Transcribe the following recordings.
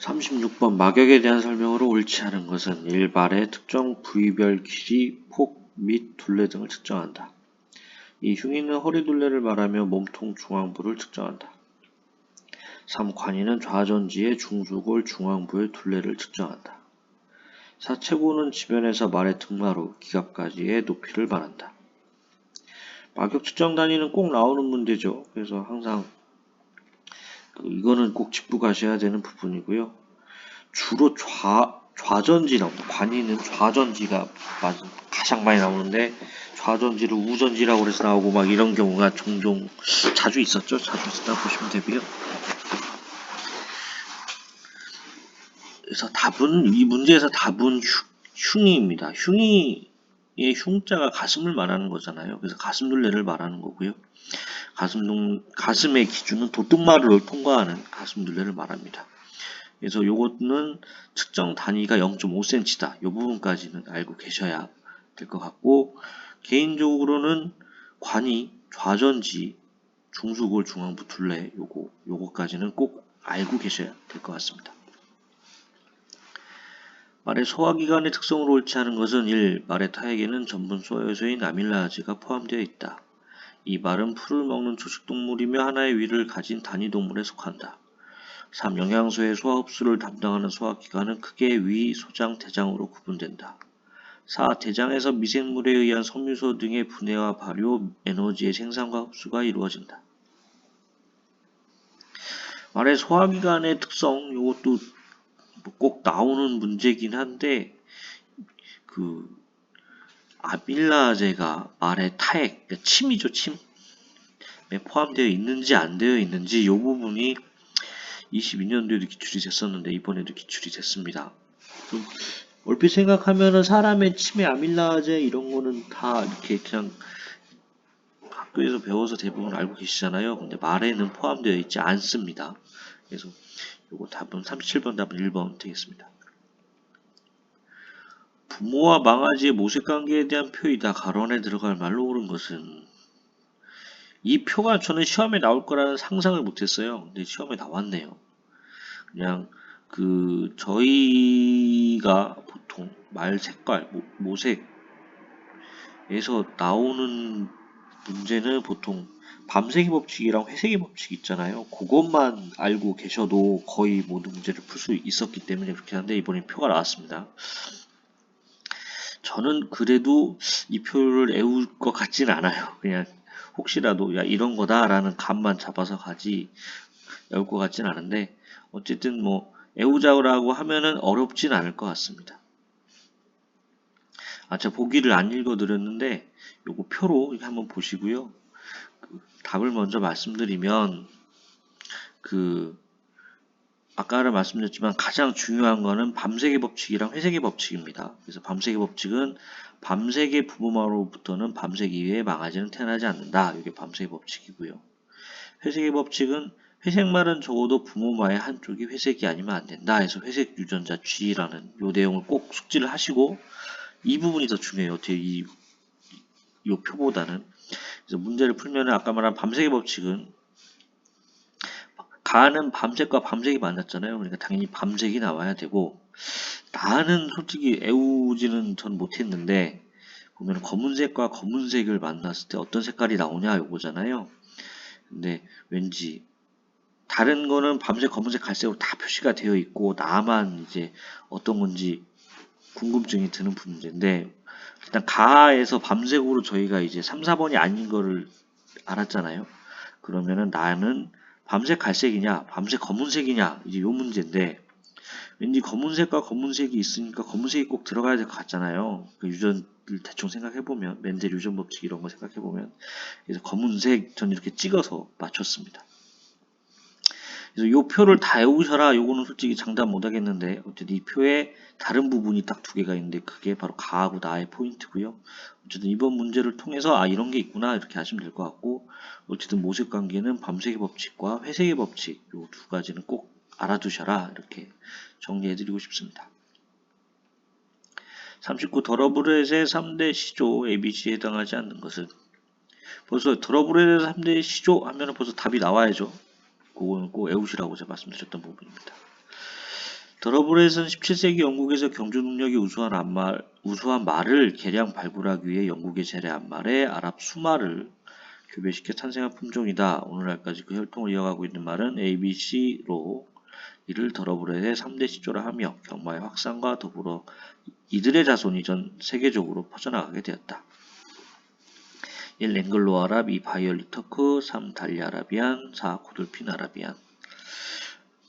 36번 막역에 대한 설명으로 옳지 않은 것은 일발의 특정 부위별 길이, 폭 및 둘레 등을 측정한다. 이 흉의는 허리 둘레를 말하며 몸통 중앙부를 측정한다. 3. 관이는 좌전지의 중수골 중앙부의 둘레를 측정한다. 4. 체구는 지변에서 말의 등마루, 기갑까지의 높이를 말한다. 막역 측정 단위는 꼭 나오는 문제죠. 그래서 항상 이거는 꼭 짚고 가셔야 되는 부분이고요. 주로 좌전지 나옵니다. 관이는 좌전지가 가장 많이 나오는데 좌전지를 우전지라고 해서 나오고 막 이런 경우가 종종 자주 있었죠. 자주 있었다고 보시면 되고요. 그래서 답은 이 문제에서 답은 흉의입니다. 흉의의 흉자가 가슴을 말하는 거잖아요. 그래서 가슴 둘레를 말하는 거고요. 가슴의 기준은 도뚝마루를 통과하는 가슴 둘레를 말합니다. 그래서 요거는 측정 단위가 0.5cm다. 이 부분까지는 알고 계셔야 될 것 같고, 개인적으로는 관이 좌전지, 중수골, 중앙부 둘레 요거까지는 꼭 알고 계셔야 될 것 같습니다. 말의 소화기관의 특성으로 옳지 않은 것은 1. 말의 타액에는 전분 소요소인 아밀라아즈가 포함되어 있다. 2. 말은 풀을 먹는 초식동물이며 하나의 위를 가진 단위동물에 속한다. 3. 영양소의 소화 흡수를 담당하는 소화기관은 크게 위, 소장, 대장으로 구분된다. 4. 대장에서 미생물에 의한 섬유소 등의 분해와 발효, 에너지의 생산과 흡수가 이루어진다. 말의 소화기관의 특성, 이것도 꼭 나오는 문제긴 한데, 아밀라제가 말의 타액, 그러니까 침이죠, 침에 포함되어 있는지 안 되어 있는지 이 부분이 22년도에도 기출이 됐었는데 이번에도 기출이 됐습니다. 좀 얼핏 생각하면은 사람의 침에 아밀라제 이런 거는 다 이렇게 그냥 학교에서 배워서 대부분 알고 계시잖아요. 근데 말에는 포함되어 있지 않습니다. 그래서 요거 답은 37번 답은 1번 되겠습니다. 부모와 망아지의 모색관계에 대한 표이다. 가로 안에 들어갈 말로 옳은 것은 이 표가 저는 시험에 나올 거라는 상상을 못했어요. 근데 시험에 나왔네요. 그냥 저희가 보통 말 색깔, 모색에서 나오는 문제는 보통 밤새기 법칙이랑 회색이 법칙 있잖아요. 그것만 알고 계셔도 거의 모든 문제를 풀 수 있었기 때문에 그렇게 하는데 이번에 표가 나왔습니다. 저는 그래도 이 표를 애울 것 같지는 않아요. 그냥 혹시라도 야 이런 거다라는 감만 잡아서 가지 애울 것 같지는 않은데 어쨌든 뭐 애우자라고 하면은 어렵진 않을 것 같습니다. 제가 보기를 안 읽어드렸는데 요거 표로 이렇게 한번 보시고요. 답을 먼저 말씀드리면 아까를 말씀드렸지만 가장 중요한 거는 밤새기 법칙이랑 회색의 법칙입니다. 그래서 밤새기 법칙은 밤새기 부모마로부터는 밤새기 이외에 망아지는 태어나지 않는다. 이게 밤새기 법칙이고요. 회색의 법칙은 회색말은 적어도 부모마의 한쪽이 회색이 아니면 안 된다. 해서 회색 유전자 G라는 요 내용을 꼭 숙지를 하시고 이 부분이 더 중요해요. 이 표보다는. 그래서 문제를 풀면 아까 말한 밤새기 법칙은 가는 밤색과 밤색이 만났잖아요. 그러니까 당연히 밤색이 나와야 되고 나는 솔직히 애우지는 전 못했는데 보면 검은색과 검은색을 만났을 때 어떤 색깔이 나오냐 요거잖아요. 근데 왠지 다른 거는 밤색, 검은색, 갈색으로 다 표시가 되어 있고 나만 이제 어떤 건지 궁금증이 드는 문제인데 일단 가에서 밤색으로 저희가 이제 3, 4번이 아닌 거를 알았잖아요. 그러면은 나는 밤색 갈색이냐, 밤색 검은색이냐 이제 요 문제인데 왠지 검은색과 검은색이 있으니까 검은색이 꼭 들어가야 될 것 같잖아요. 그 유전을 대충 생각해보면 멘델 유전 법칙 이런 거 생각해보면 그래서 검은색 전 이렇게 찍어서 맞췄습니다. 그래서 요 표를 다 외우셔라. 요거는 솔직히 장담 못 하겠는데 어쨌든 이 표에 다른 부분이 딱 두 개가 있는데 그게 바로 가하고 나의 포인트고요. 어쨌든 이번 문제를 통해서 이런 게 있구나 이렇게 하시면 될 것 같고 어쨌든 모색 관계는 밤색의 법칙과 회색의 법칙 요 두 가지는 꼭 알아두셔라 이렇게 정리해드리고 싶습니다. 39. 더러브렛의 3대 시조 ABC에 해당하지 않는 것은 벌써 더러브렛의 3대 시조 하면 벌써 답이 나와야죠. 그거는 꼭 외우시라고 제가 말씀드렸던 부분입니다. 더러브렛은 17세기 영국에서 경주 능력이 우수한 말을 개량 발굴하기 위해 영국에 재래한 말에 아랍 수말을 교배시켜 탄생한 품종이다. 오늘날까지 그 혈통을 이어가고 있는 말은 ABC로 이를 더러브렛의 3대 시조라 하며 경마의 확산과 더불어 이들의 자손이 전 세계적으로 퍼져나가게 되었다. 1. 앵글로 아랍, 2. 바이올리 터크, 3. 달리 아라비안, 4. 고돌핀 아라비안.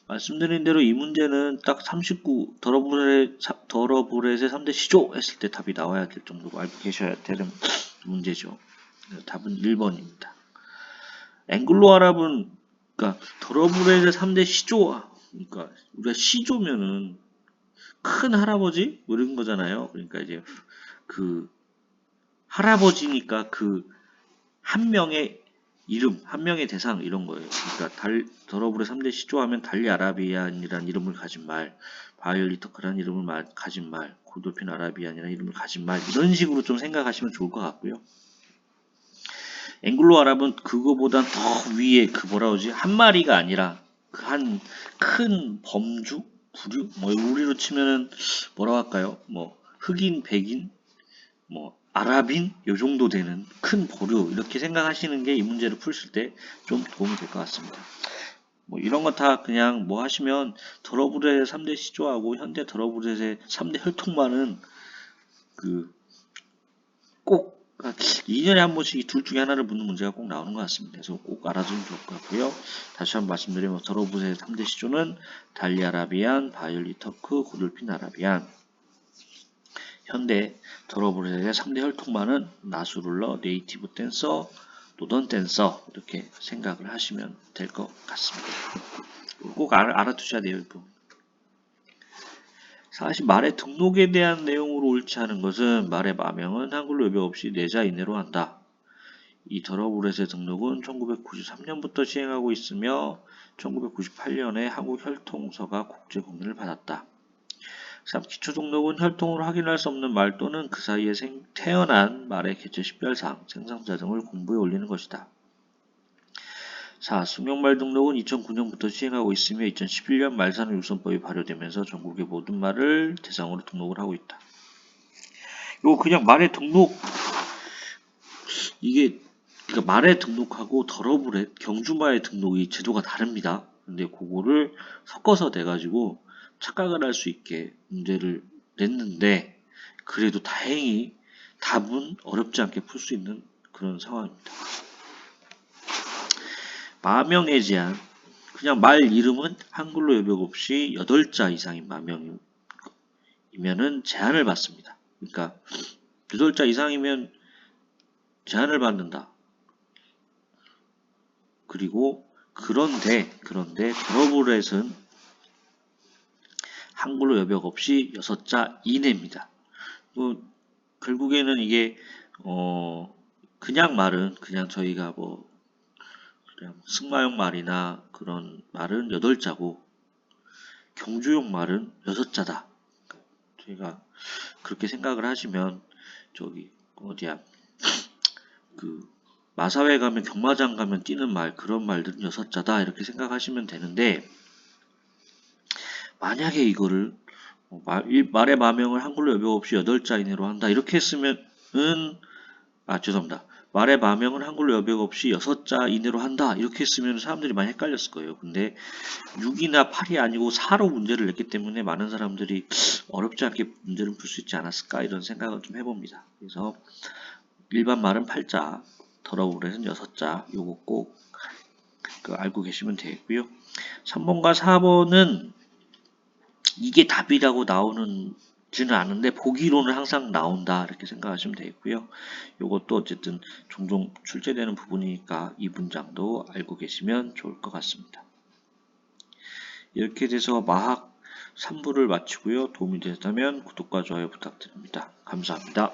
말씀드린 대로 이 문제는 딱 39 더러브렛의 3대 시조 했을 때 답이 나와야 될 정도로 알고 계셔야 되는 문제죠. 답은 1번입니다. 앵글로 아랍은 그러니까 더러브렛의 3대 시조, 그러니까 우리가 시조면은 큰 할아버지 뭐 이런 거잖아요. 그러니까 이제 그 할아버지니까 그 한 명의 이름, 한 명의 대상 이런 거예요. 그러니까 더러브렛 3대 시조하면 달리 아라비안이라는 이름을 가진 말, 바이올리 터크라는 이름을 가진 말, 고돌핀 아라비안이라는 이름을 가진 말 이런 식으로 좀 생각하시면 좋을 것 같고요. 앵글로 아랍은 그거보단 더 위에 그 뭐라 그러지? 한 마리가 아니라 그 한 큰 범주? 부류? 뭐 우리로 치면은 뭐라고 할까요? 뭐 흑인, 백인, 뭐 아랍인 요 정도 되는 큰 보류 이렇게 생각하시는 게 이 문제를 풀 때 좀 도움이 될 것 같습니다. 뭐 이런 거 다 그냥 뭐 하시면 더러브렛의 3대 시조하고 현대 더러브렛의 3대 혈통만은 꼭 2년에 한 번씩 이 둘 중에 하나를 묻는 문제가 꼭 나오는 것 같습니다. 그래서 꼭 알아두면 좋을 것 같고요. 다시 한번 말씀드리면 더러브렛의 3대 시조는 달리 아라비안, 바이올리 터크, 고돌핀 아라비안. 현대 더러브렛의 3대 혈통만은 나수룰러, 네이티브 댄서, 노던 댄서 이렇게 생각을 하시면 될 것 같습니다. 꼭 알아두셔야 돼요. 이거. 사실 말의 등록에 대한 내용으로 옳지 않은 것은 말의 마명은 한글로 외벽 없이 내자 이내로 한다. 이 더러브렛의 등록은 1993년부터 시행하고 있으며 1998년에 한국혈통서가 국제공인을 받았다. 3. 기초 등록은 혈통으로 확인할 수 없는 말 또는 그 사이에 태어난 말의 개체 식별상, 생산자 등을 공부에 올리는 것이다. 4. 승용말 등록은 2009년부터 시행하고 있으며 2011년 말산업 육성법이 발효되면서 전국의 모든 말을 대상으로 등록을 하고 있다. 이거 그냥 말의 등록, 이게 그러니까 말에 등록하고 더러브렛, 경주마의 등록이 제도가 다릅니다. 근데 그거를 섞어서 내가지고 착각을 할 수 있게 문제를 냈는데 그래도 다행히 답은 어렵지 않게 풀 수 있는 그런 상황입니다. 마명의 제한, 그냥 말 이름은 한글로 여백 없이 8자 이상인 마명이면은 제한을 받습니다. 그러니까 8자 이상이면 제한을 받는다. 그리고 그런데 더러브렛은 한글로 여백 없이 6자 이내입니다. 결국에는 이게 그냥 말은 그냥 저희가 뭐 그냥 승마용 말이나 그런 말은 8자고 경주용 말은 6자다. 저희가 그렇게 생각을 하시면 저기 어디야 그 마사회 가면 경마장 가면 뛰는 말 그런 말들은 6자다 이렇게 생각하시면 되는데 만약에 이거를 말의 마명을 한글로 여백 없이 8자 이내로 한다 이렇게 했으면은 죄송합니다. 말의 마명은 한글로 여백 없이 6자 이내로 한다 이렇게 했으면 사람들이 많이 헷갈렸을 거예요. 근데 6이나 8이 아니고 4로 문제를 냈기 때문에 많은 사람들이 어렵지 않게 문제를 풀 수 있지 않았을까 이런 생각을 좀 해봅니다. 그래서 일반 말은 8자, 더러브렛은 6자 요거 꼭 알고 계시면 되겠고요. 3번과 4번은 이게 답이라고 나오지는 않은데 보기로는 항상 나온다 이렇게 생각하시면 되겠고요. 이것도 어쨌든 종종 출제되는 부분이니까 이 문장도 알고 계시면 좋을 것 같습니다. 이렇게 돼서 마학 3부를 마치고요. 도움이 되셨다면 구독과 좋아요 부탁드립니다. 감사합니다.